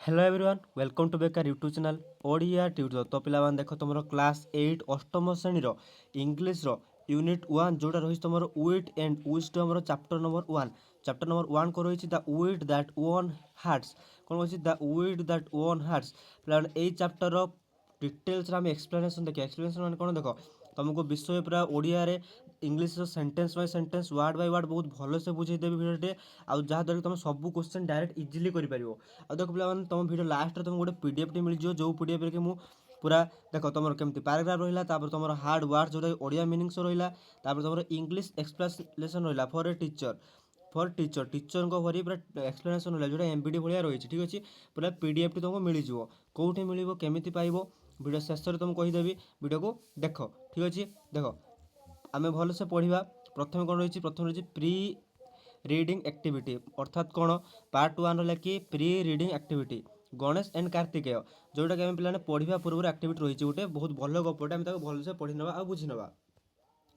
Hello everyone welcome to बेकार YouTube channel Odia tutor. तो पिला देख तुम क्लास 8 अष्टम श्रेणी इंग्लीश यूनिट 1 जोटा रही तुम wit and wisdom chapter number 1 को रही the wit that won hearts. कौन कही the wit that won hearts पिला यही चैप्टर डिटेल्स आम एक्सप्लेनेशन देखिए। एक्सप्लेनेशन मैंने कौन देख तुमको विषय पूरा ओडिया रे English sentence by sentence word by word बहुत भलसे बुझेदेवी भिडियोटे आउ जहाँद्वारा तुम सब क्वेश्चन डायरेक्ट इजिली कर देख पे तुम भिडियो लास्ट तुमको गोटे पीडीएफ टी मिल जो पीडीएफ रे कि पूरा देख तुम केमती पैराग्राफ रहा तुम हार्ड वर्ड जो ओडिया मीनिंग्स रहा तुम इंग्लीश एक्सप्लेनेशन रहा फॉर टीचर को भरी पूरा एक्सप्लेनेशन रहा जो एमबीडी भाया रही ठीक अच्छे। पूरा पीडीएफ टी तुमको मिल जाव कौटी मिल केमी पाइब वीडियो शेष में तुमको कहीदेवी वीडियो को देख ठीक अच्छे। देख आम भलसे पढ़ा प्रथम कौन रही प्री रीडिंग एक्टिविटी अर्थात कौन पार्ट 1 रहा कि pre reading activity Ganesh and Kartikeya जोटा कि पे पढ़ा पूर्व एक्टिविटी रही गोटे बहुत भल गपटे आम भलसे पढ़ी ना आ बुझी ना।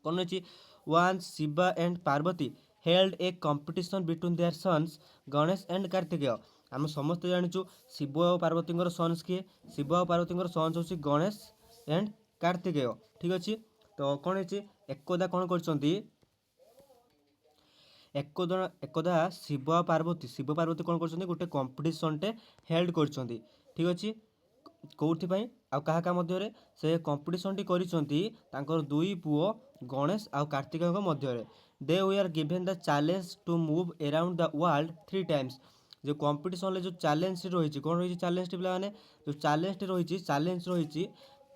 कौन रही one Shiva and Parvati held a competition between their sons Ganesh and Kartikeya. आम समस्त जाचु शिव और पार्वती सन्स किए शिव और पार्वती सन्स हूँ गणेश एंड कार्तिकेय ठीक अच्छे। तो कौन है एकदा कौन कर एकदा शिव पार्वती कौन कर गोटे कंपटीशन टे हेल्ड कर ठीक अच्छे। कौटि क्या मध्य से कंपटीशन टी कर दुई पुओ गणेश आउ कार्तिक मध्य they we are given the challenge to move around the world 3 times. जो कंपटीशन जो चैलेंज रही कौन रही चैलेंज टी पे जो चैलेंज रही चैलेंज रही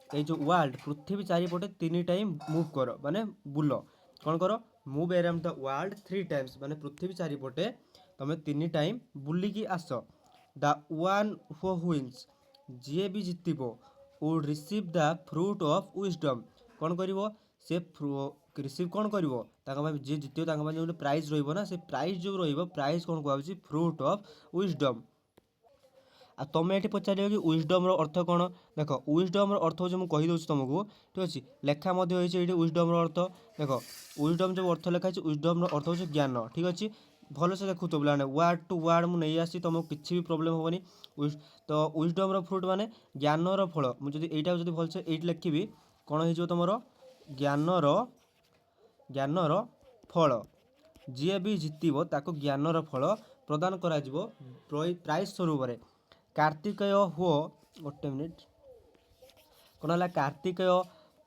ये जो वर्ल्ड पृथ्वी चारिपटे 3 टाइम मूव कर माने बुल कौन कर move around the world 3 times माने पृथ्वी चारिपटे तुम 3 टाइम बुलिकी आस। द वन हु विन्स जी भी जितब would receive the fruit of wisdom कौन कर से रिसीव कौन कर जी जितब जो प्राइज रहा से प्राइज जो प्राइज कौन कहुच्छी फ्रूट ऑफ विजडम। आ तुम ये पचार कि विजडम अर्थ कौन देख विजडम अर्थ हूँ मुझे कहीदे तुमको ठीक अच्छे लेखा विजडम अर्थ देख विजडम जो अर्थ लिखाई विजडम अर्थ हूँ ज्ञान ठीक अच्छे। भलसे देखु तो पे वार्ड टू वार्ड मुझे आसी तुमको किसी भी प्रोब्लेम हेनी। तो विजडम फ्रुट माने ज्ञानर फल मुझे यहाँ जो भलसे ये लिखी कौन हो तुम ज्ञानर ज्ञानर फल जी भी जितब ताको ज्ञानर फल प्रदान करा प्राइज स्वरूप कार्तिकेय हो गोटे मिनिट कौन है Kartikeya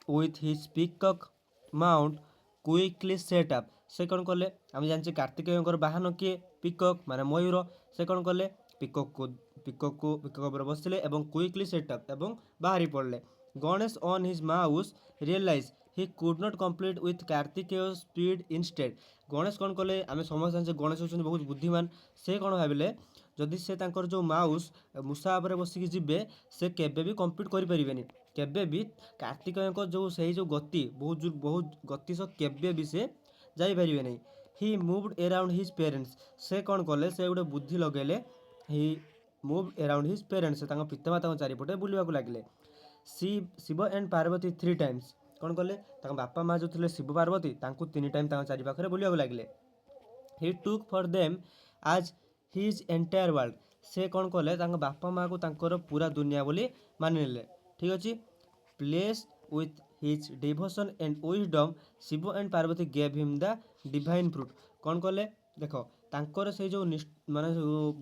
with his पिकक mount quickly set up से कौन कले आम जाने कार्तिकेय बाहन किए पिकक माने मयूर से कौन कले पिकक बसले क्विकली सेटअप एवं बाहरी पड़े। Ganesh on his mouse realize he could not complete with Kartikeya speed instead. Ganesh कौन कले आम समस्त जानते गणेश होती बहुत बुद्धिमान से कौन भाविले जदि से जो माउस मूषा उपर बसिकी जीवे से केबे भी कम्प्लीट करें केबे भी कार्तिकेय जो से जो गति बहुत गति सह केबे भी से जापर नहीं। ही मूव्ड अराउंड हिज पेरेंट्स से कौन कले से गोटे बुद्धि लगेले ही मूव अराउंड हिज पेरेंट्स पितामाता चारिपटे बुलवाक लगे। शिव एंड पार्वती 3 टाइम्स कौन कले बापा माँ जो थे शिव पार्वती 3 टाइम चारिपाखे बुलवाक लगे। ही टुक फॉर देम आज हिज एंटायर वर्ल्ड से कौन कले बापा माँ को पूरा दुनिया बोली मानिले ठीक अच्छे। Place with his devotion and wisdom Shiva and Parvati gave him the divine fruit कौन कले देख तांकर से जो माने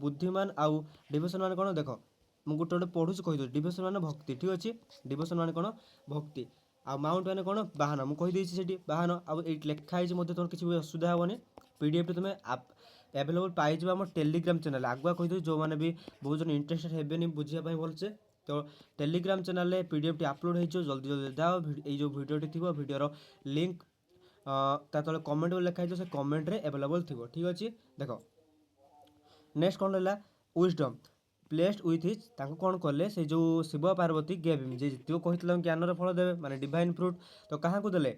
बुद्धिमान आउ डिवोशन मान कौन देख मुझे गोटे गोटे पढ़ुची कहीदे डिवोशन मान भक्ति ठीक अच्छे। डिवोशन मान कौन भक्ति आ माउंट मैंने कौन बाहन मुझे कहीदे बाहन आउ लेखाई तुम किसी असुविधा हेनी पीडीएफ तुम एवेलेबल पाइज आम टेलीग्राम चैनल आगुआ कहीदे जो मैंने भी बहुत जन इंटरेस्टेड हेबे बुझापी भलसे तो टेलीग्राम चैनल रे पीडीएफ टी अपलोड हो जल्दी जल्दी जाओ जो वीडियो टी थी वीडियोर लिंक तले कमेंट लिखाई से कमेंट रे एवेलेबल थी ठीक अच्छे। देख नेक्स्ट कौन रहा विजडम प्लेस्ड विथ हिज कौन कले से जो शिव पार्वती गेव हिम जे जितक कही ज्ञानर फल देवे माने डिवाइन फ्रूट तो क्या देले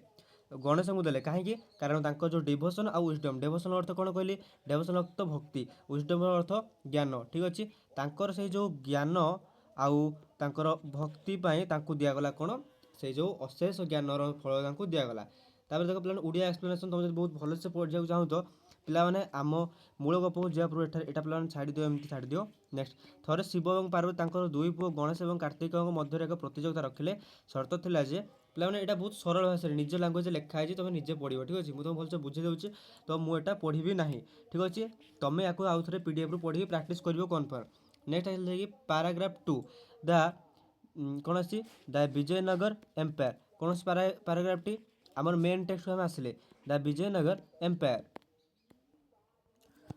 गणेश को देले कहीं कारण जो डिवोशन आउ विजडम डिवोशन अर्थ कौन कहली डिवोशन अर्थ भक्ति विजडम अर्थ ज्ञान ठीक अच्छे। तांकर से जो ज्ञान आउ तांकर भक्ति दिगला कौन से जो अशेष ज्ञानर फल दिगला। देख पे ओडिया एक्सप्लेनेशन तुम बहुत भलसे पढ़ा चाहूँ तो ପିଲାମାନେ ଆମ ମୂଳ ଗପକୁ ଯିବା ପୂର୍ବରୁ ଏଇଟା ପିଲାମାନେ ଛାଡ଼ି ଦିଅ, ଏମିତି ଛାଡ଼ି ଦିଅ। ନେକ୍ସଟ, ଥରେ ଶିବ ଏବଂ ପାର୍ବତୀ ତାଙ୍କର ଦୁଇ ପୁଅ ଗଣେଶ ଏବଂ କାର୍ତ୍ତିକଙ୍କ ମଧ୍ୟରେ ଏକ ପ୍ରତିଯୋଗିତା ରଖିଲେ। ସର୍ତ୍ତ ଥିଲା ଯେ ପିଲାମାନେ ଏଇଟା ବହୁତ ସରଳ ଭାଷାରେ ନିଜ ଲାଙ୍ଗୁଏଜରେ ଲେଖା ହେଇଛି, ତୁମେ ନିଜେ ପଢ଼ିବ। ଠିକ୍ ଅଛି, ମୁଁ ତୁମକୁ ଭଲସେ ବୁଝେଇ ଦେଉଛି, ତ ମୁଁ ଏଇଟା ପଢ଼ିବି ନାହିଁ। ଠିକ୍ ଅଛି, ତୁମେ ୟାକୁ ଆଉ ଥରେ PDFରୁ ପଢ଼ିକି ପ୍ରାକ୍ଟିସ୍ କରିବ କନଫର୍ମ। ନେକ୍ସଟ ଆସିଲେ କି ପାରାଗ୍ରାଫ 2 ଦ କ'ଣ ଅଛି ଦ ବିଜୟନଗର ଏମ୍ପାୟାର। କୌଣସି ପାରାଗ୍ରାଫଟି ଆମର ମେନ୍ ଟେକ୍ସଟ ଆମେ ଆସିଲେ ଦ ବିଜୟନଗର ଏମ୍ପାୟାର।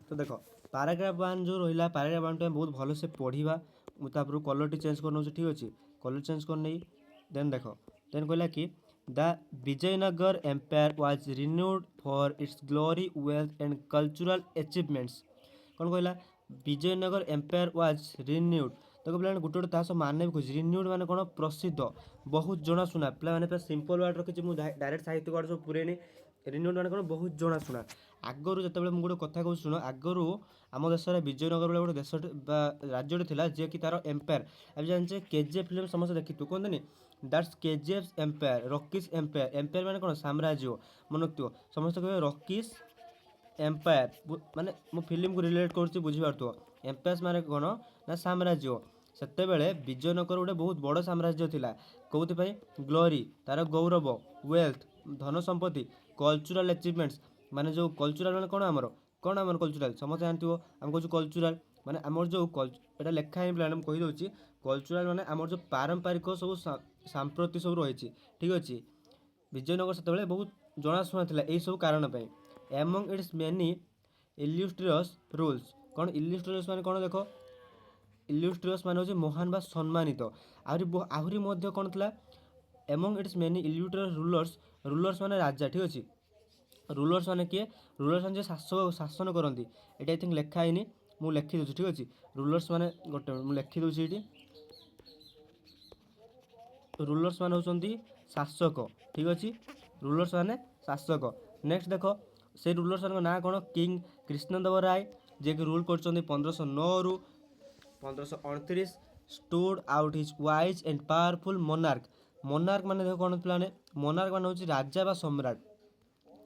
ତ ଦେଖ ପାରାଗ୍ରାଫ 1 ଯେଉଁ ରହିଲା, ପାରାଗ୍ରାଫ 1 ଟା ବହୁତ ଭଲସେ ପଢ଼ିବା। ମୁଁ ତାପରେ କଲରଟି ଚେଞ୍ଜ କରିନେଉଛି। ଠିକ୍ ଅଛି, କଲର ଚେଞ୍ଜ କରିନେଇ ଦେନ୍ ଦେଖ, ଦେନ୍ କହିଲା କି the Vijayanagara empire was renewed for its glory wealth and cultural achievements. କ'ଣ କହିଲା, ବିଜୟନଗର ଏମ୍ପାୟାର ୱାଜ୍ ରିନ୍ୟୁଡ୍। ଦେଖ ପିଲାମାନେ ଗୋଟେ ଗୋଟେ ତା ସହ ମାନେ ବି ଖୋଜୁଛି। ରିନ୍ୟୁଡ୍ ମାନେ କ'ଣ, ପ୍ରସିଦ୍ଧ, ବହୁତ ଜଣାଶୁଣା। ପିଲାମାନେ ପୁରା ସିମ୍ପଲ୍ ୱାର୍ଡ଼ ରଖିଛି, ମୁଁ ଡାଇରେକ୍ଟ ସାହିତ୍ୟ ୱାର୍ଡ଼ ସବୁ ପୁରେଇନି। ରିନ୍ୟୁଡ୍ ମାନେ କ'ଣ, ବହୁତ ଜଣାଶୁଣା। ଆଗରୁ ଯେତେବେଳେ ମୁଁ ଗୋଟେ କଥା କହୁଛି ଶୁଣ, ଆଗରୁ ଆମ ଦେଶରେ ବିଜୟନଗର ବେଳେ ଗୋଟେ ଦେଶଟେ ବା ରାଜ୍ୟଟେ ଥିଲା ଯିଏକି ତାର ଏମ୍ପାୟାର। ଆମେ ଜାଣିଛେ KGF ଫିଲ୍ମ ସମସ୍ତେ ଦେଖିଥିବୁ, କୁହନ୍ତିନି that's KGF empire, Rocky's empire. Empire ମାନେ କ'ଣ, ସାମ୍ରାଜ୍ୟ। ମନେ ରଖିଥିବ, ସମସ୍ତେ କହିବେ ରକିସ୍ ଏମ୍ପାୟାର, ମାନେ ମୁଁ ଫିଲ୍ମକୁ ରିଲେଟ୍ କରୁଛି, ବୁଝିପାରୁଥିବ। ଏମ୍ପାୟାର୍ସ ମାନେ କ'ଣ ନା ସାମ୍ରାଜ୍ୟ। ସେତେବେଳେ ବିଜୟନଗର ଗୋଟେ ବହୁତ ବଡ଼ ସାମ୍ରାଜ୍ୟ ଥିଲା। କେଉଁଥିପାଇଁ, ଗ୍ଲୋରି, ତାର ଗୌରବ, ୱେଲ୍ଥ, ଧନ ସମ୍ପତ୍ତି, କଲଚରାଲ ଆଚିଭମେଣ୍ଟସ୍, ମାନେ ଯେଉଁ କଲଚରାଲ ମାନେ କ'ଣ, ଆମର କ'ଣ, ଆମର କଲଚରାଲ ସମସ୍ତେ ଜାଣିଥିବ। ଆମେ କହୁଛୁ କଲଚରାଲ ମାନେ ଆମର ଯେଉଁ ଏଇଟା ଲେଖା ହିଁ ପ୍ଲାନ୍ ମୁଁ କହିଦେଉଛି। କଲଚରାଲ ମାନେ ଆମର ଯେଉଁ ପାରମ୍ପରିକ ସବୁ ସାମ୍ପ୍ରତି ସବୁ ରହିଛି। ଠିକ୍ ଅଛି, ବିଜୟନଗର ସେତେବେଳେ ବହୁତ ଜଣାଶୁଣା ଥିଲା ଏହିସବୁ କାରଣ ପାଇଁ। Among its many illustrious rules. କ'ଣ ଇଲ୍ୟୁଷ୍ଟ୍ରିୟସ୍ ମାନେ କ'ଣ, ଦେଖ ଇଲ୍ୟୁଷ୍ଟ୍ରିୟସ୍ ମାନେ ହେଉଛି ମହାନ ବା ସମ୍ମାନିତ। ଆହୁରି ମଧ୍ୟ କ'ଣ ଥିଲା, among its many illustrious rulers. Rulers ମାନେ ରାଜା। ଠିକ୍ ଅଛି, ରୁଲର୍ସ ମାନେ କିଏ, ରୁଲର୍ସ ମାନେ ଯିଏ ଶାସନ କରନ୍ତି। ଏଇଟା ଆଇ ଥିଙ୍କ ଲେଖା ହେଇନି, ମୁଁ ଲେଖିଦେଉଛି। ଠିକ୍ ଅଛି, ରୁଲର୍ସ ମାନେ ଗୋଟେ ମୁଁ ଲେଖିଦେଉଛି ଏଇଠି। ରୁଲର୍ସ ମାନେ ହେଉଛନ୍ତି ଶାସକ। ଠିକ୍ ଅଛି, ରୁଲର୍ସ ମାନେ ଶାସକ। ନେକ୍ସଟ ଦେଖ, ସେ ରୁଲର୍ସ ମାନଙ୍କ ନାଁ କ'ଣ, କିଙ୍ଗ କୃଷ୍ଣଦେବ ରାୟ, ଯିଏକି ରୁଲ୍ କରିଛନ୍ତି 1509ରୁ 1529। Stood out his wise and powerful monarch. Monarch ମାନେ ଦେଖ କ'ଣ ପିଲାମାନେ, ମୋନାର୍କ ମାନେ ହେଉଛି ରାଜା ବା ସମ୍ରାଟ।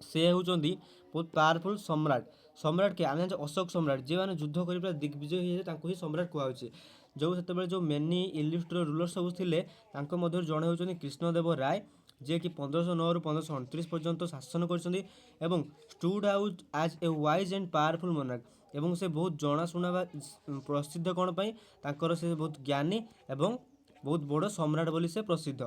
ସେ ହେଉଛନ୍ତି ବହୁତ ପାୱାରଫୁଲ୍ ସମ୍ରାଟ। ସମ୍ରାଟ କିଏ, ଆମେ ଜାଣିଛେ ଅଶୋକ ସମ୍ରାଟ, ଯେଉଁମାନେ ଯୁଦ୍ଧ କରି ପୁରା ଦିଗ୍ବିଜୟ ହେଇଯାଏ ତାଙ୍କୁ ହିଁ ସମ୍ରାଟ କୁହାଯାଉଛି। ସେତେବେଳେ ଯେଉଁ ମେନି ଇଲ୍ୟୁଷ୍ଟ୍ରିୟସ୍ ରୁଲର୍ସ ସବୁ ଥିଲେ, ତାଙ୍କ ମଧ୍ୟରୁ ଜଣେ ହେଉଛନ୍ତି କୃଷ୍ଣଦେବ ରାୟ, ଯିଏକି 1509ରୁ 1529 ପର୍ଯ୍ୟନ୍ତ ଶାସନ କରିଛନ୍ତି। ଏବଂ stood out as a wise and powerful monarch. ଏବଂ ସେ ବହୁତ ଜଣାଶୁଣା ବା ପ୍ରସିଦ୍ଧ କ'ଣ ପାଇଁ, ତାଙ୍କର ସେ ବହୁତ ଜ୍ଞାନୀ ଏବଂ ବହୁତ ବଡ଼ ସମ୍ରାଟ ବୋଲି ସେ ପ୍ରସିଦ୍ଧ।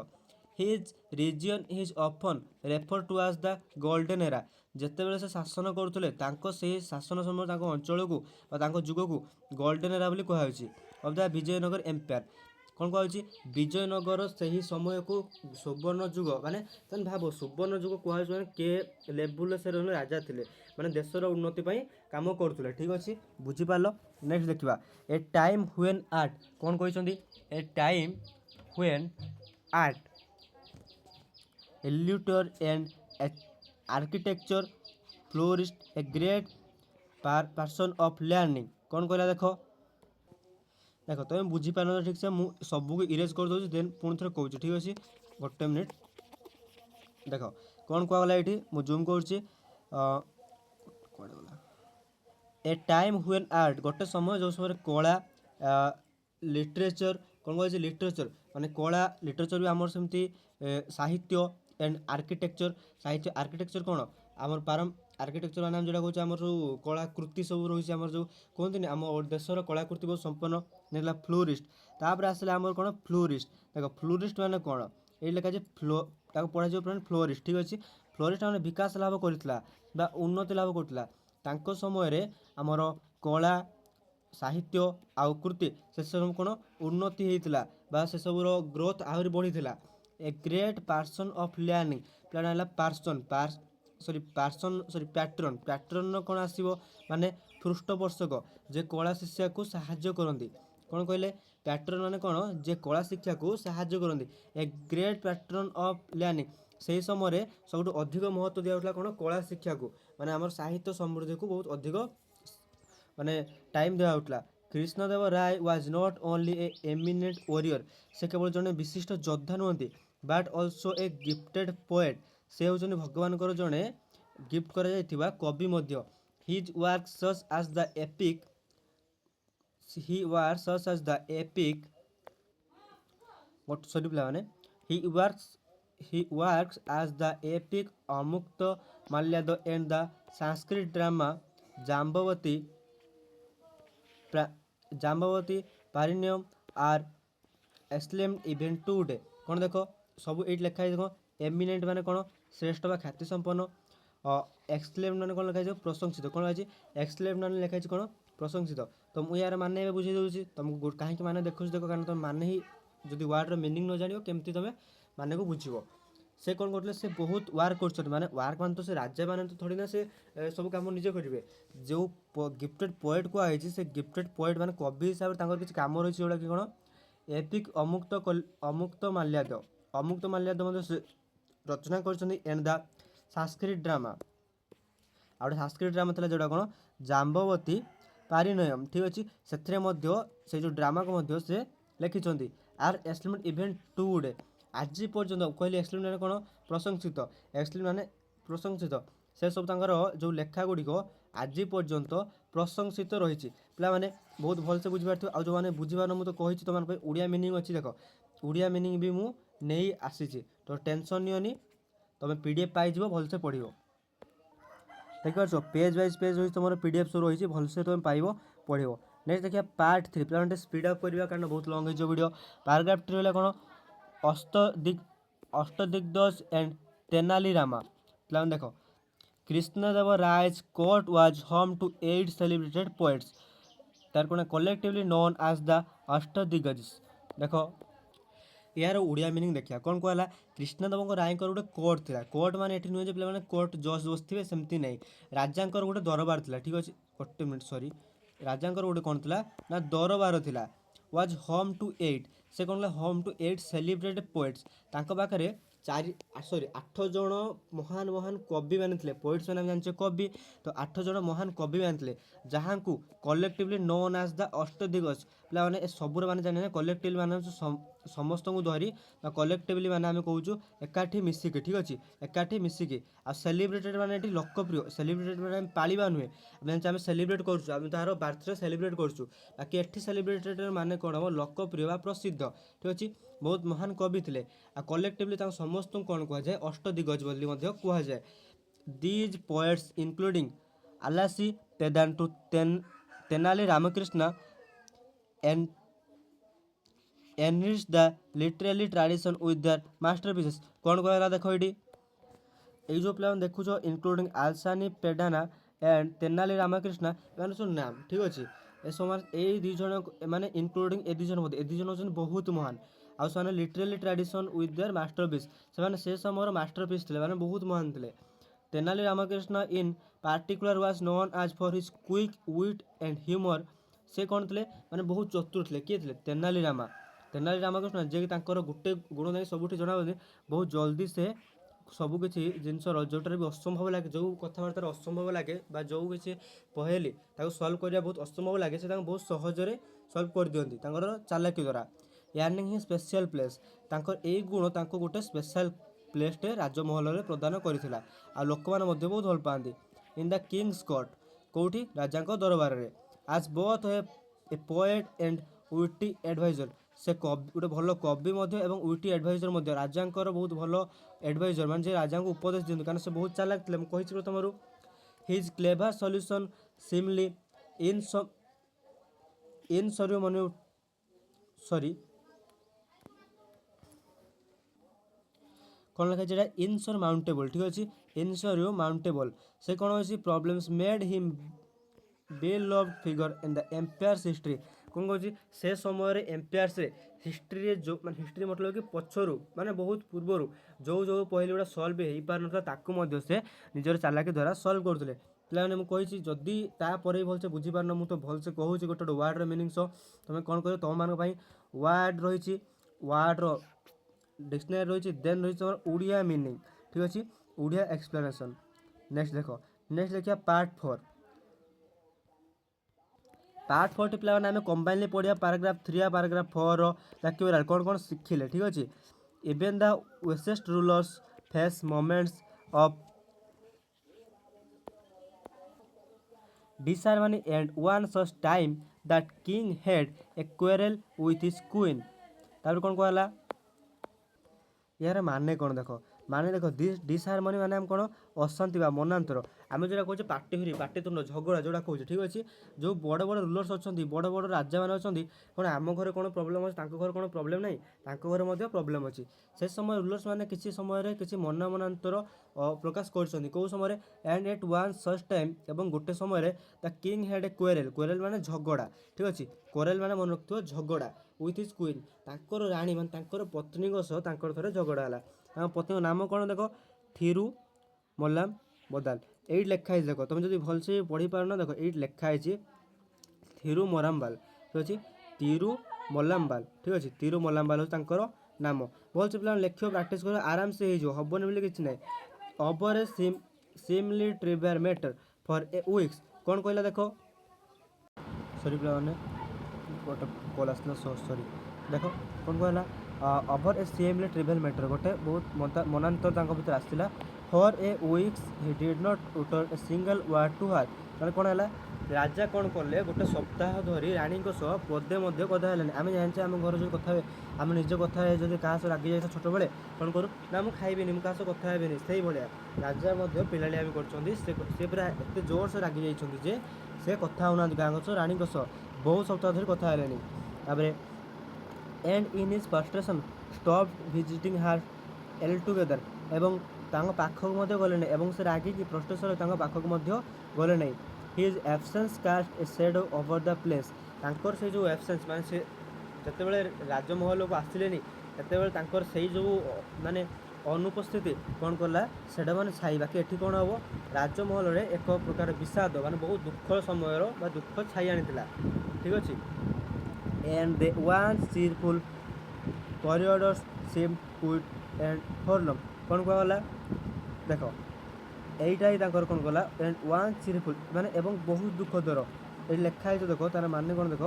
His reign is often refer to as the golden era. ଯେତେବେଳେ ସେ ଶାସନ କରୁଥିଲେ, ତାଙ୍କ ସେହି ଶାସନ ସମୟ, ତାଙ୍କ ଅଞ୍ଚଳକୁ ବା ତାଙ୍କ ଯୁଗକୁ ଗୋଲ୍ଡେନ୍ ଏରା ବୋଲି କୁହାଯାଉଛି ଅଫ୍ ଦ ବିଜୟନଗର ଏମ୍ପାୟାର। କ'ଣ କୁହାଯାଉଛି, ବିଜୟନଗର ସେହି ସମୟକୁ ସୁବର୍ଣ୍ଣ ଯୁଗ, ମାନେ ତମେ ଭାବ ସୁବର୍ଣ୍ଣ ଯୁଗ କୁହାଯାଉଛି ମାନେ କେ ଲେବୁଲ୍ରେ ସେ ରାଜା ଥିଲେ, ମାନେ ଦେଶର ଉନ୍ନତି ପାଇଁ କାମ କରୁଥିଲେ। ଠିକ୍ ଅଛି, ବୁଝିପାରିଲ। ନେକ୍ସଟ ଦେଖିବା, ଏ ଟାଇମ୍ ହ୍ୱେନ୍ ଆର୍ଟ। କ'ଣ କହିଛନ୍ତି, a time when art literature and architecture flourished, a great person of learning। କ'ଣ କହିଲା, ଦେଖ ତୁମେ ବୁଝିପାରିନ ଠିକ୍ ସେ, ମୁଁ ସବୁକୁ ଇରେଜ୍ କରିଦେଉଛି, ଦେନ୍ ପୁଣି ଥରେ କହୁଛି। ଠିକ୍ ଅଛି, ଗୋଟେ ମିନିଟ୍। ଦେଖ କ'ଣ କୁହାଗଲା ଏଇଠି, ମୁଁ ଜୁମ୍ କରୁଛି। କୁଆଡ଼େ ଗଲା, ଏ ଟାଇମ୍ ହ୍ୱେନ୍ ଆର୍ଟ, ଗୋଟେ ସମୟ ଯେଉଁ ସମୟରେ କଳା, ଲିଟରେଚର, କ'ଣ କୁହାଯାଇଛି, ଲିଟରେଚର ମାନେ କଳା, ଲିଟରେଚର ବି ଆମର ସେମିତି ସାହିତ୍ୟ, ଆଣ୍ଡ ଆର୍କିଟେକ୍ଚର। ସାହିତ୍ୟ ଆର୍କିଟେକ୍ଚର କ'ଣ, ଆମର ଆର୍କିଟେକ୍ଚର ମାନେ ଆମେ ଯେଉଁଟା କହୁଛେ, ଆମର ଯେଉଁ କଳାକୃତି ସବୁ ରହିଛି, ଆମର ଯେଉଁ କୁହନ୍ତିନି ଆମ ଦେଶର କଳାକୃତି ବହୁତ ସମ୍ପନ୍ନ। ନେଲା ଫ୍ଲୋରିଷ୍ଟ, ତାପରେ ଆସିଲା ଆମର କ'ଣ, ଫ୍ଲୋରିଷ୍ଟ। ଦେଖ ଫ୍ଲୋରିଷ୍ଟ ମାନେ କ'ଣ, ଏଇ ଲେଖା ଅଛି ତାକୁ ପଢ଼ାଯିବ ଫ୍ଲୋରିଷ୍ଟ। ଠିକ୍ ଅଛି, ଫ୍ଲୋରିଷ୍ଟ ମାନେ ବିକାଶ ଲାଭ କରିଥିଲା ବା ଉନ୍ନତି ଲାଭ କରୁଥିଲା। ତାଙ୍କ ସମୟରେ ଆମର କଳା, ସାହିତ୍ୟ ଆଉ କୃତି ସେସବୁ କ'ଣ ଉନ୍ନତି ହେଇଥିଲା ବା ସେସବୁର ଗ୍ରୋଥ ଆହୁରି ବଢ଼ିଥିଲା। ଏ great person of learning, plan ହେଲା ପ୍ୟାଟ୍ରନ୍। ପ୍ୟାଟ୍ରନ୍ର କ'ଣ ଆସିବ, ମାନେ ପୃଷ୍ଠପୋଷକ, ଯେ କଳା ଶିକ୍ଷାକୁ ସାହାଯ୍ୟ କରନ୍ତି। କ'ଣ କହିଲେ, ପ୍ୟାଟ୍ରନ୍ ମାନେ କ'ଣ, ଯେ କଳା ଶିକ୍ଷାକୁ ସାହାଯ୍ୟ କରନ୍ତି। ଏ ଗ୍ରେଟ୍ ପ୍ୟାଟ୍ରନ୍ ଅଫ୍ ଲର୍ଣ୍ଣିଂ, ସେହି ସମୟରେ ସବୁଠୁ ଅଧିକ ମହତ୍ତ୍ୱ ଦିଆଯାଉଥିଲା କ'ଣ, କଳା ଶିକ୍ଷାକୁ, ମାନେ ଆମର ସାହିତ୍ୟ ସମୃଦ୍ଧିକୁ ବହୁତ ଅଧିକ ମାନେ ଟାଇମ୍ ଦିଆଯାଉଥିଲା। Krishnadeva Raya was not only a eminent warrior. ସେ କେବଳ ଜଣେ ବିଶିଷ୍ଟ ଯୋଦ୍ଧା ନୁହନ୍ତି, ବାଟ୍ ଅଲସୋ ଏ ଗିଫ୍ଟେଡ୍ ପୋଏଟ୍। ସେ ହେଉଛନ୍ତି ଭଗବାନଙ୍କର ଜଣେ ଗିଫ୍ଟ କରାଯାଇଥିବା କବି ମଧ୍ୟ। His work such as the epic he was such as the epic what sorry ପିଲାମାନେ he works he works as the epic Amukta Malyada and the Sanskrit drama Jambavati Jambavati Parinyam are exclaimed even today कौन देखो सब eight लिखा है देखो eminent माने कौन श्रेष्ठ बा ख्याति संपन्न एक्सक्लेम माने कौन लिखा है प्रशंसित कौन है एक्सक्लेम माने लिखा है कौन प्रशंसित तो मुझे यार माने ए बुझे दूची तुमको कहीं माने देखो देखो कारण तुम माने ही जदि वर्ड मीनिंग न जानियो केमती तुम माने को बुझिबो से कौन करते से बहुत वार्क कर माने वार्क मान तो से राज्य माने तो थोड़ी ना से सब काम निजे करेंगे जो गिफ्टेड पोएट को आई से गिफ्टेड पोएट माने कवि हिसाब से किसी कम रही जोड़ा कि कौन एपिक अमुक्त माल्याद रचना कर एंड द संस्कृत ड्रामा आउ संस्कृत ड्रामा था जोड़ा कौन जाम्बवती पारिणयम ठीक अच्छे से जो ड्रामा को से लिखिं आर एक्सलेमेंट इवेंट टुडे आज पर्यटन कहली एक्सलेमेंट माने कौन प्रशंसित एक्सलेमेंट माने प्रशंसित से सब जो लेखा गुड़िक आज पर्यंत प्रशंसित रही पे बहुत भलसे बुझीपार आ जो मैंने बुझीपार मुझे कही तुम ओडिया मीनिंग अच्छी देख ओडिया मीनिंग भी मुझे आसी तो टेंशन नियोनी तुम पीडीएफ पाइज भलसे पढ़ देखिए पेज वाइज पेज रही तुम पीडीएफ सब रही भलसे तुम पाइब पढ़ नेक्स्ट देखिए पार्ट 3 पे स्पीड अप करवा कारण बहुत लंग हो वीडियो पैराग्राफ 3 रहा कौन अष्टदिग्गज एंड तेनाली रामा पे देख Krishnadeva Raya's court was home to 8 celebrated poets तार कौन collectively known as the Ashtadiggaj देख यार ओडिया मीनिंग देखिए कौन कहला कृष्णदेव राय गोटे कोर्ट थी कोर्ट माने ये नुहे पे कोर्ट जज बसते सेमती नहीं राजा गोटे दरबार था ठीक अच्छे गोटे मिनट सॉरी राजा गोटे कौन थी ना दरबार थी वाज होम टू 8 से कौन होम टू 8 सेलिब्रेटेड पोएट्स पाखे चारि सॉरी 8 जन महान महान कवि मैंने थे पोएट्स मैंने जानते कवि तो 8 जन महान कवि मैंने थे जहाँ को कलेक्टिवली नोन एज द अष्टदिग्गज पे सबूर मैंने जाने कलेक्टिवली मान समस्त को धरी कलेक्टिवली मैंने आम कहूँ एकाठी मिसिकी ठीक अच्छे एकाठी मिसिकी आ सेलिब्रेटेड मैंने लोकप्रिय सेलिब्रेटेड मैंने पालिबा नुहे आम सेलिब्रेट करूँ तार बर्थडे सेलिब्रेट करूँ बाकी एटी सेलिब्रेटेड माने कौन हम लोकप्रिय प्रसिद्ध ठीक अच्छे बहुत महान कवि थे आ कलेक्टिवली समस्त कौन कहुए अष्टदिग्गज कहुए these poets including Allasani Peddana Tenali Ramakrishna and enrich the literary tradition with their masterpieces कौन कहला देख ये जो पे देखुच इंक्लूडिंग आलसानी पेडाना एंड तेनाली रामकृष्ण मान सब नाम ठीक अच्छे ए समाज ये दुज माने इंक्लूडिंग ए दुज होती बहुत महान आउ से literary tradition with their masterpiece से समय मास्टरपीस थे माने बहुत महान थे Tenali Ramakrishna in particular was known as for his quick wit and humour से कौन थे माने बहुत चतुर थे किए थे तेनाली रामकृष्ण जे गोटे गुण नहीं सबुठ जना बहुत जल्दी से सबकि जिनसर जोटार भी असंभव लगे जो कथबार्तार असंभव लगे जो किसी पहेली सल्व करने बहुत असंभव लगे से बहुत सहजरे सल्व कर दिखती चालाकी द्वारा यार्निंग ही स्पेशल प्लेस यही गुण गोटे स्पेशल प्लेसटे राजमहल प्रदान करथिला आ लोक मैंने बहुत भल पाती इन द किंग्स कोर्ट कौटी राजा दरबार में आज both a poet and witty adviser से कवि गोटे भल कवि और विटी एडवाइजर राजा बहुत भल एडवाइजर माने राजा को उपदेश दिखते कारण से बहुत चालाक थे मुझे प्रथम हिज क्लेवर सल्यूशन सिमली इन सॉरी कौन लिखा है इनसर माउंटेबल ठीक अच्छे इनसर माउंटेबल से कौन अच्छी problems made him well loved figure in the empire's history कौन कहूँ से समय एम्पायर्स हिस्ट्री जो माने हिस्ट्री मतलब कि पछरू माने बहुत पूर्वर जो जो पहले गुड़ा सल्व हो पार ना से निजर चालाकी द्वारा सल्व करुले पे मुझे जदि तापर भलसे बुझीपार न मुझे भलसे कहूँ गोटे गोटे वार्डर मिनिंग तुम कौन कर तुम मान वार्ड रही वार्डर डिक्शनरी रही देन रही तुम ओडिया मीनिंग ठीक अच्छे ओडिया एक्सप्लेनेशन नेक्स्ट देख नेक्स्ट देखिए पार्ट 4 पे आम कंबाइनली पढ़िया पैराग्राफ 3 पैराग्राफ 4 वाक्य कौन कौन शिखिले ठीक अच्छे even the wisest rulers face moments of disharmony and one such time that king had a quarrel with his queen। ତାପରେ କ'ଣ କୁହାହେଲା यार माने कौन देख माने देख डिसहारमोनी माने हम कौन अशांति बा मनांतर आम जो कहे पाटिहुरी पाटितुंड झगड़ा जोड़ा कहे ठीक अच्छे जो बड़ बड़ रूलर्स अच्छा बड़ बड़ राजा मैंने अच्छा कौन आम घर कौन प्रोब्लेम अच्छे घर कौन प्रोब्लेम ना घर प्रोब्लेम अच्छी से समय रूलर्स मैंने किसी समय किसी मना मनांतर प्रकाश कर कौ समय and at one such time एवं गोटे समय the king had a quarrel माने झगड़ा ठीक अच्छे क्वेरेल माने मन रखिथ झगड़ा विथ हिज क्वीन तांकर राणी माने पत्नी सह थे झगड़ा है पत्नी नाम कौन देख थिरु मल्लाम बदाल ये लिखाई देख तुम जो भलसे पढ़ी पार देख ये लिखाई थिरु मरामबाल ठीक अच्छे तिरु मल्लामबाल ठीक अच्छे तिरु मल्लामबाल हूँ नाम भलसे पे लिख प्राक्ट कर आराम से हो हबन बोली किसी ना over a seemingly trivial matter for a weeks कौन कहला देख सॉरी पे गोटे कल आसला सॉरी देख कौन कहला over a seemingly trivial matter गोटे बहुत मनांतर भर आसला for a weeks he did not utter a single word to her मैंने कौन है राजा कौन कले गोटे सप्ताह धरी राणी पदे कथा आम जानचे आम घर जो कथा आम निज कथा जब क्या रागि जाए छोट बड़े कौन करूँ ना मुझे खाइबी मुझे क्या कथा हेबी से भाया राजा पिलाड़ियामी कर पूरा एत जोर से रागि जाइए से कथा होना गाँ सह राणी बहुत सप्ताह धरी कथा है and in his frustration stopped visiting her L together एवं पाखक गले एवं से रागिकी फ्रस्ट्रेशन पाखक गले नहीं his absence cast a shadow over the palace तांकर से जो एब्सेंस माने से जतेबेले राजमहल को आसिलेनी ततेबेले से जो माने अनुपस्थिति कौन कला सेटा माने छाई बाकी एठी कौन हम राजमहल रे एक प्रकार विषाद माने बहुत दुख समय दुख छाई आनी ठीक अच्छे and the once cheerful corridors seemed quiet and forlorn कौन कहला देख यहीटा ही कौन कला एंड वन चीरफुल माने एवं बहुत दुख दर ये लिखाई तो देख तार माने कौन देख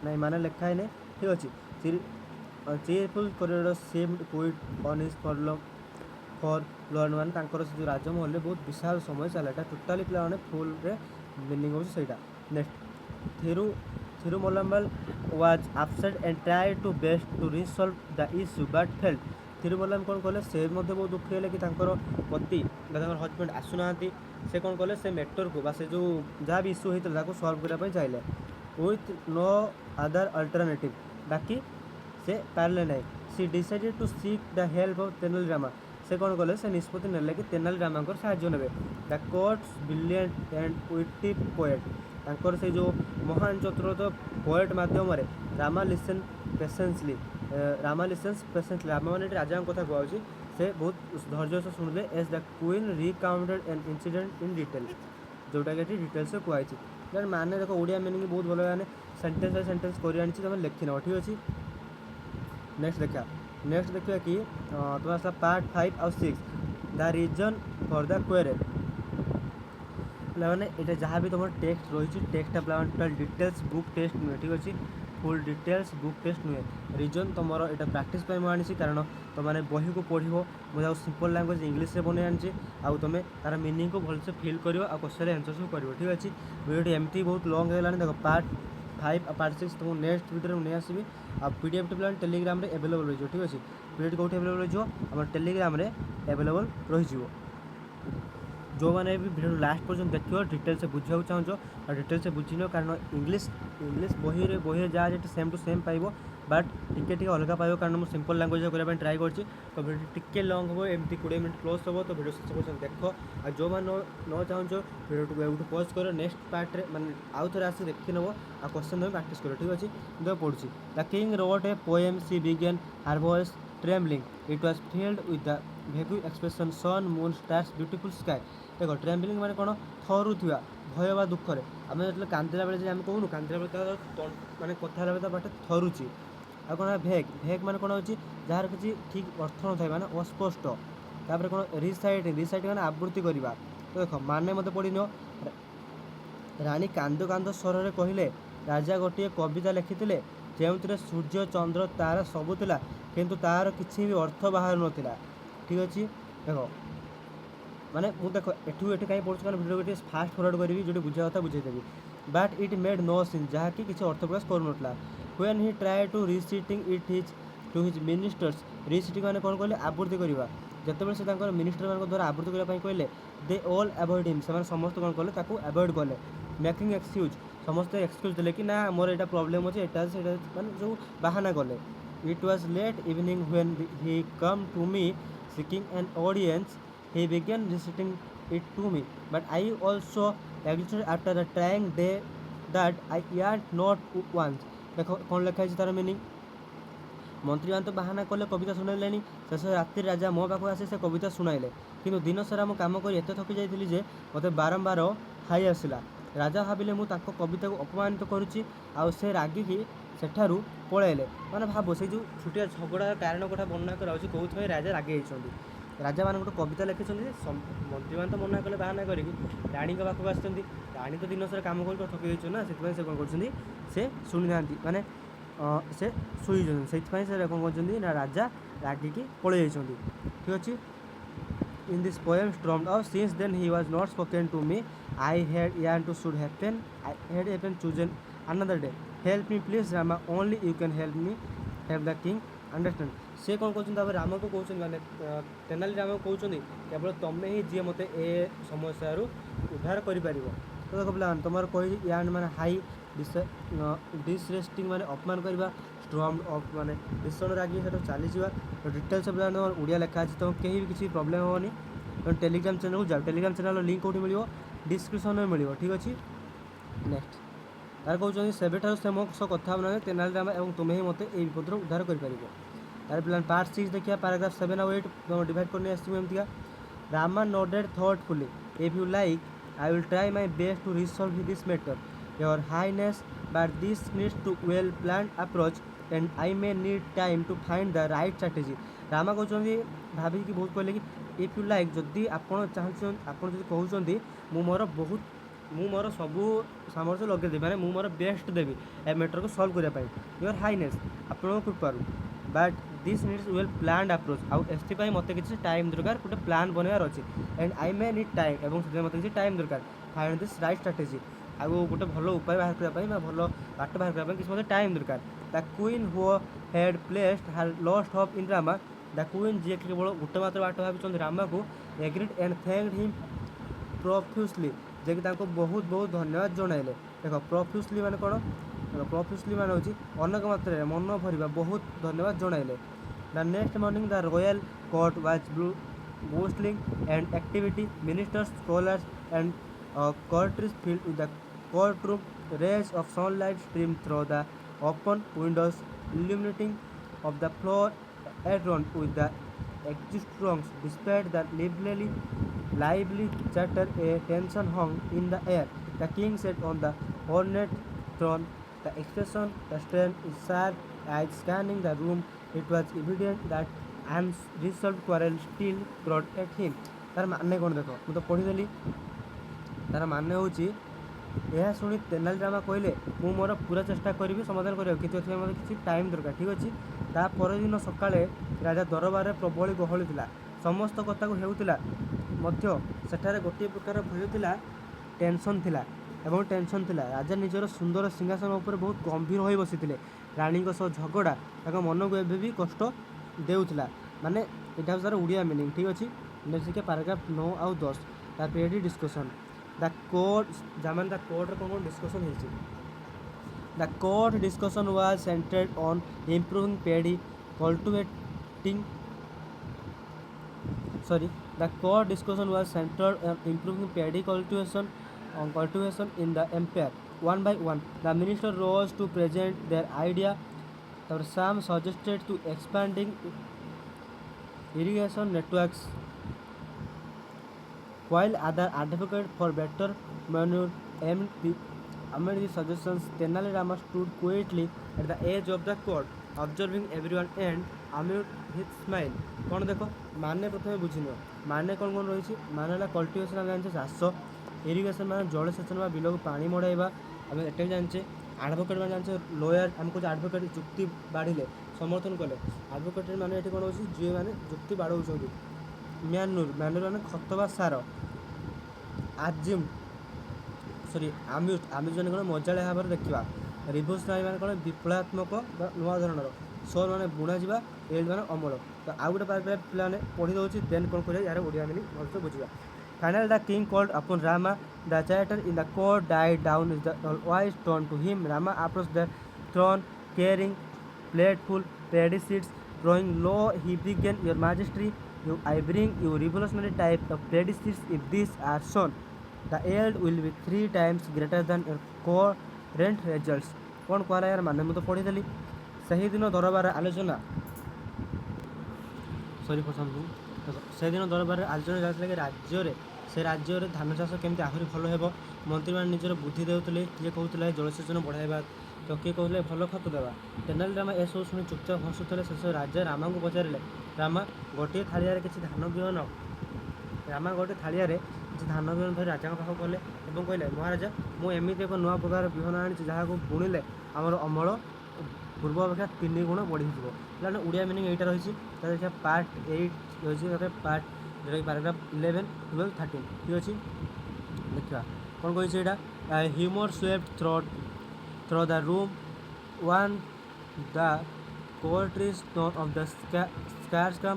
नहीं माने लिखाई नहीं ठीक अच्छे cheerful corridor seemed quiet on his forlorn मान जो राजमहल बहुत विशाल समय चला टोटाली पे फुल मीनिंग हो next Thirumallambal was upset and try to best to resolve the issue but failed Thirumallam कौन कले से बहुत दुखी है कि पति हजबैंड आसुना से कौन कले से मैटर को से जो जहाँ भी इश्यू होता है सल्व करने चाहिए विथ नो अदर अल्टरनेटिव बाकी से पारे ना she decided to seek the help of Tenalirama से कौन कले से निष्पत्ति नेले कि तेनालीरामा साहाय्य नेबे the courts brilliant and witty poet तांकर से जो महान चतुर पोएट मध्यम रामा लिसन पेसेंसली रामा माने राजा कथा कहूँ से बहुत धैर्य से शुणिले as the queen recounted an incident in detail जोटा कि डिटेल से कही माने देख ओडिया मीनिंग बहुत भल मैंने सेंटेंस बाय सेंटेंस कर तुम लिखि नब ठीक अच्छे नेक्स्ट देखा कि तुम आसला पार्ट 5 और 6 द रीजन फॉर द क्वेरेल मैंने ये जहाँ भी तुम टेक्स्ट रही टेक्सटा टोटाल डिटेल्स बुक टेस्ट नुहे ठीक अच्छे फुल डिटेल्स बुक टेस्ट नुहे रिजन तुम ये प्राक्ट आनी कारण तुमने बही को पढ़ो मुझे सिंपल लैंग्वेज इंग्लीश से बन आनी आउ तुम तार मीनिंग को भलसे फिल कर क्वेश्चन आंसर सब कर ठीक अच्छे वीडियो एमती बहुत लंग होगा देख पार्ट 5 और पार्ट 6 तुमको नेक्स्ट वीडियो में नहीं आसबि आ पीडीएफ पे टेलीग्राम रे अवेलेबल रही ठीक अच्छे पीडीएफ कौट अवेलेबल रही टेलीग्राम रे अवेलेबल रही जो मैंने भी वीडियो लास्ट पर्यटन देखियो डिटेल से बुझा चाहो और डिटेल से बुझी कारण इंग्लीश बही जहाँ सेम टू सेम पाइब बट टिके अलग पाइब कारण मुझे सिंपल लैंग्वेज करने ट्राए कर टिके लंग हम एमती 20 मिनट प्लस हम तो वीडियो शेष पर्यटन देख और जो मैंने न चाहो वीडियो पॉज कर नेक्स्ट पार्ट रे माने आउ थे आस देखी नब आ क्वेश्चन तुम प्रैक्टिस कर ठीक अच्छे देख पढ़ुची the king wrote a poem she began her voice trembling it was filled with the vague expression sun moon stars beautiful sky देख ट्रेम्बलिंग माने कौन थरुवा भय बा दुखरे आम जो कांदिला बेले आम कहूँ कांदिला बेले माने कथा बेले बाटे थरुची आ कौन भेग माने कौन होची जार किसी ठीक अर्थ न था माने अस्पष्ट तापर कौन रिसाइट माने आवृत्ति करवा तो देख माने मत पड़ी न रानी कांद कांद स्वर में कहले राजा गोटे कविता लिखिते जो सूर्य चंद्र तारा सबू थिला किंतु तार किसी भी अर्थ बाहर नाला ठीक अच्छे देख माने मु देखो एठू एठी कहीं पढ़ुछ कारण वीडियो फास्ट फॉरवर्ड करी जो बुझा कथा बुझेदेवी but it made no sense जहाँकि किसी अर्थ प्रकाश करूनला when he tried to reciting it his to his ministers reciting मैंने कौन कहले आपूर्ति करवा जितेबाला से मिनिस्टर मान द्वारा आपूर्ति करने कहले दे ऑल अवॉइड हिम से समस्त कौन कले अवॉइड कले मेकिंग एक्सक्यूज समस्ते एक्सक्यूज देले कि ना मोर एटा प्रॉब्लम अच्छे एटा माने जो बाहाना कले it was late evening when he come to me seeking an audience he began reciting it to me but I also exulted after the trying day that I yearned not once देखो कौन लिखा है तार meaning मंत्री मान तो बाहाना कले कविता शुणाइले शेष राति राजा मो पाक आसी से कविता शुणाइले कि दिन सारा मु काम कर एत थकी जाइली जे मते बारंबार हाई आसला राजा भाविले मु ताको कविता को अपमानित करुच्ची आउ से रागिकी सेठारू पलैले मैंने भाव से जो छुटिया झगड़ार कारण कथा वर्णना कराऊँ कौन राजा रागे राजा मान गोटे कविता लिखिं मंत्री मैंने तो मना कले बाहाना करी राणी पाखक आस राणी तो दिन सारा कम कर थकी जाइए ना से कौन कर शुणी ना माने से शुईन से कौन कर राजा रागिकी पलि जाइए ठीक अच्छे in this poem stormed out since then he was not spoken to me I had yearned to should happen I had even chosen another day help me please Rama only you can help me help the king understand से कौन कहते राम को कहते माने तेनाली राम को कहते केवल तुम्हें ही जी मत ए समस्या उद्धार कर तो देखो पे तुम कही यार्न माने हाई डिसरेस्टिंग माने अपमान करवा स्ट्रॉम अफ माने भीषण रागी से चली तो डिटेल्स ओडिया लिखा है तुम कहीं भी किसी प्रोब्लेम हेनी तो टेलीग्राम चैनल को जाओ टेलीग्राम चैनल लिंक कौटी मिल डिस्क्रिप्शन में मिल ठीक अच्छे नेक्स्ट तार कहते सेबेठार से मो सह कथा ना तेनाली राम और तुम्हें ही मत ये विपद उद्धार कर तार प्लान पार्ट 6 देखिए पैराग्राफ 7 और 8 तुम डिवाइड करने एमती Rama nodded thoughtfully if you like I will try my best to resolve this matter, Your Highness, but this needs to well-planned approach and I may need time to find the right strategy. Rama कहते भाभी कि बहुत कहले कि if you like जदि आपड़ चाहते आपड़ जो कहते मु मोर सबू सामर्थ्य लगेदेवी मैंने मु मोर बेस्ट देवी ए मैटर को सल्व करने योर हाइनेस आपण कृपारू but this needs well planned approach आउ एसपाई मत किसी टाइम दरकार गोटे प्लान बनवार अच्छे and I may need time और से मत किसी टाइम दरकार फाइंड दिस राइट स्ट्राटेजी आगो गोटे भल उपाय बाहर करने भल बाट बाहर करने किसी मत टाइम दरकार the queen who had placed her lost hope in Rama the queen जी केवल गोटे मात्र बाट भावी रामा को agreed and thanked him profusely जे कि बहुत बहुत धन्यवाद जनइले देख प्रोफ्यूसली माने कौन प्रोफ्यूसली माने होची अनेक मात्रा मन भरवा बहुत धन्यवाद जनइले the next morning the royal court was bustling and activity ministers scholars and courtiers filled with the courtroom rays of sunlight streamed through the open windows illuminating of the floor adorned with the extras despite the lively chatter a tension hung in the air the king sat on the ornate throne the expression the strain is sharp as scanning the room it was evident that unresolved quarrel still brought at him तार माने कौन देख मुझे पढ़ीदेली तार माने हूँ यह शुणी तेनाली रामा कहले मु मोर पूरा चेष्टा करी समाधान करा कि मतलब किसी टाइम दरकार ठीक अच्छे तापर दिन सका राजा दरबार प्रबल गहली था समस्त कथा को होता सेठारे गोटे प्रकार भय था टेंशन थिला एवं टेंशन थिला राजा निजर सुंदर सिंहासन उपर बहुत गंभीर हो बसी राणी झगड़ा मन को एवं भी कष्ट देउथिला माने यहाँ तार उड़िया मीनिंग ठीक अच्छे नेक्स्ट पैराग्राफ 9 आउ 10 तार discussion the court Zaman the court कौन डिस्कसन है the court discussion was centred on improving pedi cultivating the court discussion was centered on improving paddy cultivation in the empire one by one the minister rose to present their idea some suggested to expanding irrigation networks while other advocated for better manure amid the suggestions Tenali Rama stood quietly at the edge of the court observing everyone and amid his smile कौन देख माने प्रथम बुझी माने कौन कौन रही माने कल्टिवेशन आम जानते चाष इरिगेशन मान जलसेचन बिल को पानी मड़ाइबा आम एट जानचे आडभोकेट मैंने जानते लॉयर आम कौन आडभोकेट जुक्ति बाढ़े समर्थन कले आडभोकेट मैंने ये कौन हो जी मैंने जुक्ति बाढ़ ମ୍ୟାନୁର ମାନେ ଖତ ବା ସାର। ଆଜ୍ୟୁମ୍ ଆମେ ଜଣେ କ'ଣ ମଜାଳିଆ ଭାବରେ ଦେଖିବା। ରିଭୋଲ୍ୟୁସନାରୀ ମାନେ କ'ଣ ବିପ୍ଳବାତ୍ମକ ବା ନୂଆ ଧରଣର। ସୋର୍ ମାନେ ବୁଣାଯିବା, ଏଲ୍ଡ ମାନେ ଅମଳ। ତ ଆଉ ଗୋଟେ ପାରାଗ୍ରାଫ ପିଲାମାନେ ପଢ଼ି ଦେଉଛି, ଦେନ୍ କ'ଣ କରିବା ଏହାର ଓଡ଼ିଆ ମିନିଂ ଭଲସେ ବୁଝିବା। Finally the king called upon Rama. The chatter in the court died down as the wise turned to him. Rama approached the throne carrying plateful paddy seeds. Drawing low he began, Your Majesty, I bring you revolutionary type of paddy seeds. If these are sown, the yield will be 3 times greater than your current results. କ'ଣ କୁହାଗଲା ୟାର ମାନେ ମୁଁ ତ ପଢ଼ିଦେଲି। ସେହିଦିନ ଦରବାରରେ ଆଲୋଚନା ସେଦିନ ଦରବାରରେ ଆଲୋଚନା ଚାଲିଥିଲା କି ରାଜ୍ୟରେ ଧାନ ଚାଷ କେମିତି ଆହୁରି ଭଲ ହେବ। ମନ୍ତ୍ରୀମାନେ ନିଜର ବୁଦ୍ଧି ଦେଉଥିଲେ। କିଏ କହୁଥିଲା ଜଳସେଚନ ବଢ଼ାଇବା, ତ କିଏ କହୁଥିଲେ ଭଲ ଖତ ଦେବା। ତେନାଲି ରାମା ଏସବୁ ଶୁଣି ଚୁପଚାପ ହସୁଥିଲେ। ଶେଷରେ ରାଜା ରାମାଙ୍କୁ ପଚାରିଲେ, ରାମା ଗୋଟିଏ ଥାଳିଆରେ କିଛି ଧାନ ବିହନ ଧରି ରାଜାଙ୍କ ପାଖକୁ ଗଲେ ଏବଂ କହିଲେ, ମହାରାଜା, ମୁଁ ଏମିତି ଏକ ନୂଆ ପ୍ରକାର ବିହନ ଆଣିଛି ଯାହାକୁ ବୁଣିଲେ ଆମର ଅମଳ ପୂର୍ବ ଅପେକ୍ଷା 3 ଗୁଣ ବଢ଼ିଯିବ। ପିଲାମାନେ ଓଡ଼ିଆ ମିନିଂ ଏଇଟା ରହିଛି। ତାହେଲେ ଦେଖିବା ପାର୍ଟ 8 ରହିଛି, ତାପରେ ପାର୍ଟ ପାରାଗ୍ରାଫ 11, 12, 13 ଠିକ୍ ଅଛି। ଦେଖିବା କ'ଣ କହିଛି ଏଇଟା। Humour swept through the room, one the courtier's tone of the scarecrow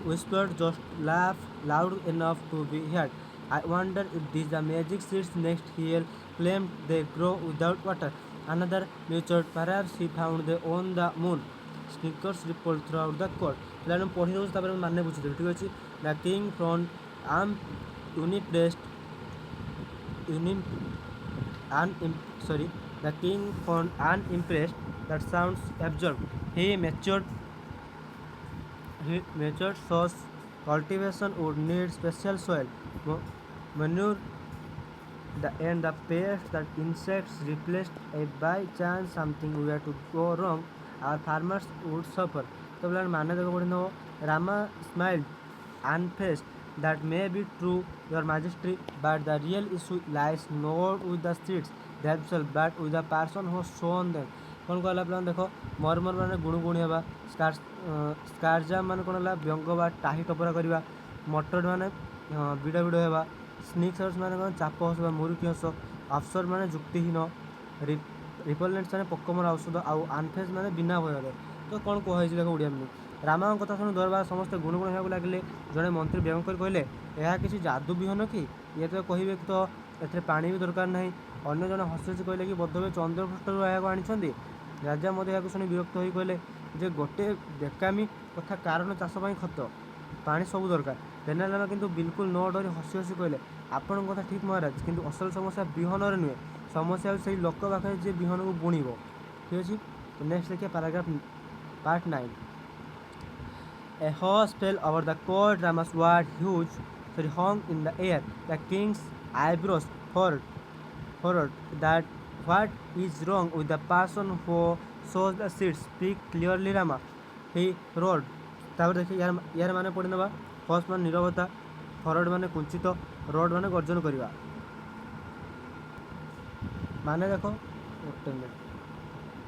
whispered, just laugh loud enough to be heard. I wonder if these the magic seeds next he'll claim they grow without water. Another muttered, perhaps he found they on the moon. Snickers rippled throughout the court. ପିଲାମାନେ ପଢ଼ି ଦେଉଛି, ତାପରେ ମାନେ ବୁଝିଦେବେ ଠିକ୍ ଅଛି। The king from unimpressed, that sounds absurd. He matured sauce cultivation would need special soil, manure, and the pest that insects replaced. If by chance something were to go wrong, our farmers would suffer. तो पिलाମାନେ ମାନେ ଦେଖ ପଢ଼ି ନେବ। Rama smiled unfazed. That may be true, Your Majesty, but the real issue lies not with the seeds themselves, but with the person who sown them. କ'ଣ କହିଲା ପିଲାମାନେ ଦେଖ, ମର୍ମର ମାନେ ଗୁଣୁଗୁଣି ହେବା, ସ୍କାର୍ଜାମ ମାନେ କ'ଣ ହେଲା ବ୍ୟଙ୍ଗ ବା ଟାହି ଟପରା କରିବା, ମଟର ମାନେ ବିଡ଼ ହେବା, ସ୍ନିକ୍ସର୍ସ ମାନେ କ'ଣ ଚାପ ହସ ବା ମୁରୁକି ହସ, ଅଫସର ମାନେ ଯୁକ୍ତିହୀନ, ରିପଲେଣ୍ଟସ୍ ମାନେ ପୋକମରା ଔଷଧ, ଆଉ ଆନଫେଜ୍ ମାନେ ବିନା ଭୟରେ। ତ କ'ଣ କୁହାଯାଇଛି ଦେଖ ଓଡ଼ିଆ ମିନିଂ। ରାମାଙ୍କ କଥା ଶୁଣି ଦରବାର ସମସ୍ତେ ଗୁଣୁଗୁଣ ହେବାକୁ ଲାଗିଲେ। ଜଣେ ମନ୍ତ୍ରୀ ବ୍ୟଙ୍ଗ କରି କହିଲେ, ଏହା କିଛି ଯାଦୁ ବିହନ କି? ଇଏ ତ କହିବେ ତ ଏଥିରେ ପାଣି ବି ଦରକାର ନାହିଁ। ଅନ୍ୟ ଜଣେ ହସି ହସି କହିଲେ କି ବୋଧହୁଏ ଚନ୍ଦ୍ରପୃଷ୍ଠରୁ ଏହାକୁ ଆଣିଛନ୍ତି। ରାଜା ମଧ୍ୟ ଏହାକୁ ଶୁଣି ବିରକ୍ତ ହୋଇ କହିଲେ ଯେ ଗୋଟେ ବେକାମୀ କଥା, କାରଣ ଚାଷ ପାଇଁ ଖତ ପାଣି ସବୁ ଦରକାର। ତେନାଲି ରାମା କିନ୍ତୁ ବିଲକୁଲ ନ ଡରି ହସି ହସି କହିଲେ, ଆପଣଙ୍କ କଥା ଠିକ୍ ମହାରାଜ, କିନ୍ତୁ ଅସଲ ସମସ୍ୟା ବିହନରେ ନୁହେଁ, ସମସ୍ୟା ହେଉଛି ସେଇ ଲୋକ ପାଖରେ ଯିଏ ବିହନକୁ ବୁଣିବ। ଠିକ୍ ଅଛି। ତ ନେକ୍ସଟ ଦେଖିବା paragraph part 9। A hush fell over the court. Rama's word hung in the air. The king's eyebrows furrowed. That what is wrong with the person who sows the seeds? Speak clearly, Rama, he roared. ତାପରେ ଦେଖି ୟାର ମାନେ ପଢ଼ି ନେବା। ହସ୍ ମାନେ ନିରବତା, forward ମାନେ କୁଞ୍ଚିତ, ରୋଡ଼ ମାନେ ଗର୍ଜନ କରିବା। ମାନେ ଦେଖ ଗୋଟେ ମିନିଟ୍,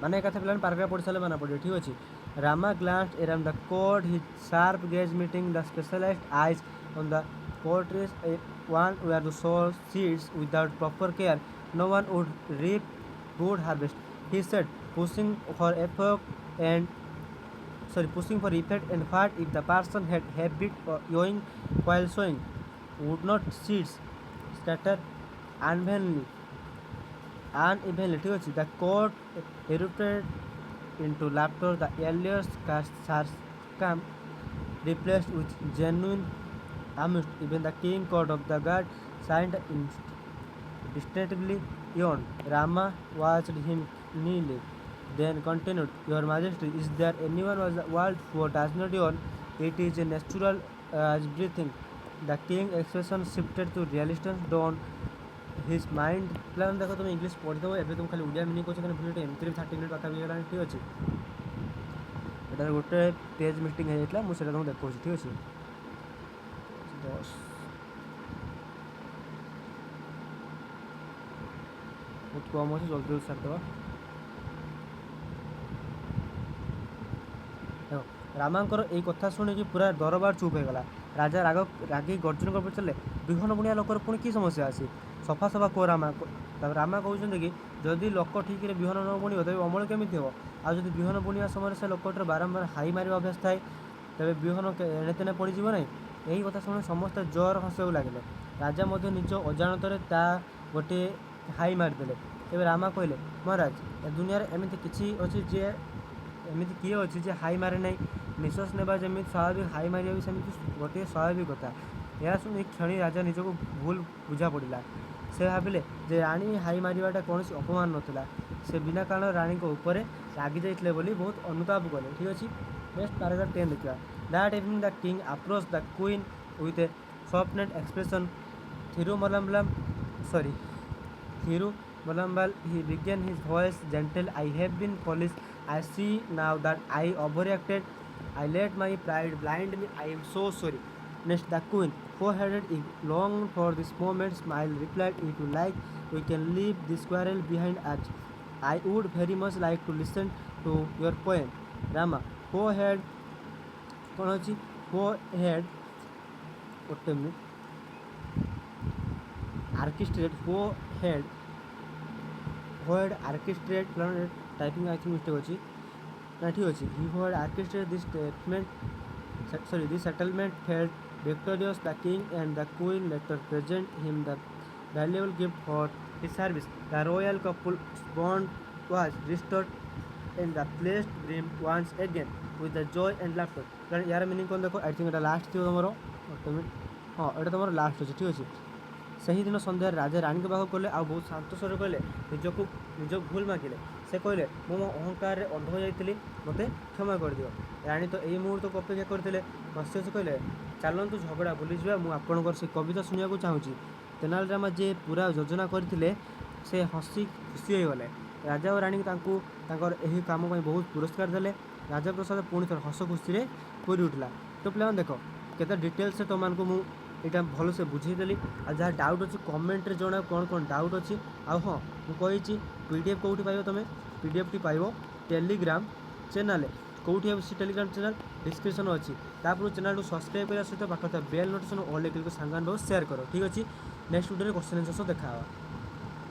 ମାନେ ଏକାଥରେ ପିଲାମାନେ ପାରାଗ୍ରାଫ ପଢ଼ି ସାରିଲେ ମାନେ ପଢ଼ିବେ ଠିକ୍ ଅଛି। Rama glanced around the court, his sharp gaze meeting the specialized eyes on the courtiers. If one were to sow seeds without proper care, no one would reap good harvest, he said, pushing for effect. And what if the person had habit yawing while sowing? Would not seeds scatter unevenly? ঠিক আছে। The court erupted into laughter. The elders sarcasm replaced with genuine amusement. Even the king court of the guard signed distinctly yawned. Rama watched him keenly, then continued, Your Majesty, is there anyone in the world who does not yawn? It is natural as breathing. The king's expression shifted to realistic dawn. His mind ପିଲାମାନେ ଦେଖ ତୁମେ English ପଢ଼ିଦେବ, ଏବେ ତୁମ ଖାଲି Odia meaning କହୁଛ, କାରଣ ଭିଡ଼ିଓଟା ଏମିତିରେ 30 minute ପାଖାପାଖି ହେଇଗଲାଣି। ଠିକ୍ ଅଛି। ଏଟାରେ ଗୋଟେ ପେଜ୍ ମିଟିଂ ହେଇଯାଇଥିଲା, ମୁଁ ସେଇଟା ତୁମକୁ ଦେଖାଉଛି। ଠିକ୍ ଅଛି। 10 ବହୁତ କମ୍ ଅଛି, ଜଲ୍ଦି ସାରିଦେବା। ଦେଖ ରାମାଙ୍କର ଏଇ କଥା ଶୁଣିକି ପୁରା ଦରବାର ଚୁପ୍ ହେଇଗଲା। राजा रागी गर्जन कर पचारे विहन बुणिया लोकर पुणी कि समस्या अच्छी सफा सफा को रामा रामा कहते कि जदि लोक ठीक विहन न बुणव तेज अमल केमी हो आज विहन बुणवा समय से लोकटर बारंबार हाई मार अभ्यास थाए तेज विहन एणे तेने पड़ज ना यही कथा शुणी समस्त जोर हसू लगे राजा निज अजाणत गोटे हाई मारिदे तेज रामा कहले महाराज ए दुनिया एमती किसी अच्छी जे एमती किए अच्छी जे हाई मारे ना निश्वास नेबा जमी स्वाभाविक हाई मारिया भी सेमती गोटे स्वाभाविक कथा यह शुणी क्षणी राजा निजक भूल बुझा पड़ा से भाविले जे राणी हाई मारिवाटा कौन अपमान नाला से बिना कारण राणी ऊपर रागी जाइए बोली बहुत अनुताप कले ठीक अच्छे नेक्स्ट पैराग्राफ 10 देखा that evening the king approach the queen with a softened expression Thirumallambal, he began his voice gentle. I have been foolish. I see now that I overreacted. I let my pride blind me. I am so sorry. Next, the queen, foreheaded, longed for this moment, smiled, replied, if you like, we can leave this quarrel behind us. I would very much like to listen to your poem. Rama, forehead, कौन अच्छी forehead, what a minute. Orchestrate forehead orchestrate typing I think mistake अच्छी ना ठीक अच्छी he had orchestrated this settlement felt victorious. The king and the queen later present him the valuable gift for his service. The royal couple's bond was restored and the place brimmed once again with the joy and laughter. यार meaning कौन देखो I think Etah last थी तुम हाँ एटा तुम last अच्छे ठीक अच्छे से ही दिन सन्धार राजा राणी के पाक गले आ बहुत शांत स्वर कहले निज भूल मागिले से कहले मो अहंकार अंध हो जाइली मत क्षमा कर दियो राणी तो यही मुहूर्त को अपेक्षा करते हस्य से कहले चलतु झगड़ा भूली जा मुझे से कविता शुणा चाहूँगी तेनाली रामा जे पूरा योजना करते से हसी खुशी हो गले राजा और राणी यही कम बहुत पुरस्कार देले राजा प्रसाद पुणी थर हस खुशी पूरी उठला तो पे देख के डिटेल्स तुमको मुझे भल से बुझेदेली आ जहाँ डाउट अच्छी कमेंट जन कौन कौन डाउट अच्छी आ हाँ मुझे पीडीएफ कौटी पाइब तुम पीडीएफ टी पाइब टेलीग्राम चैनल कौटी है टेलीग्राम चैनल डिस्क्रिप्शन अच्छी तापर चैनल को सब्सक्राइब करने सहित पाखा बेल नोटिफिकेशन ऑल क्लिक सांग सेयार करो ठीक अच्छे नेक्स्ट वीडियो क्वेश्चन आंसर देखा।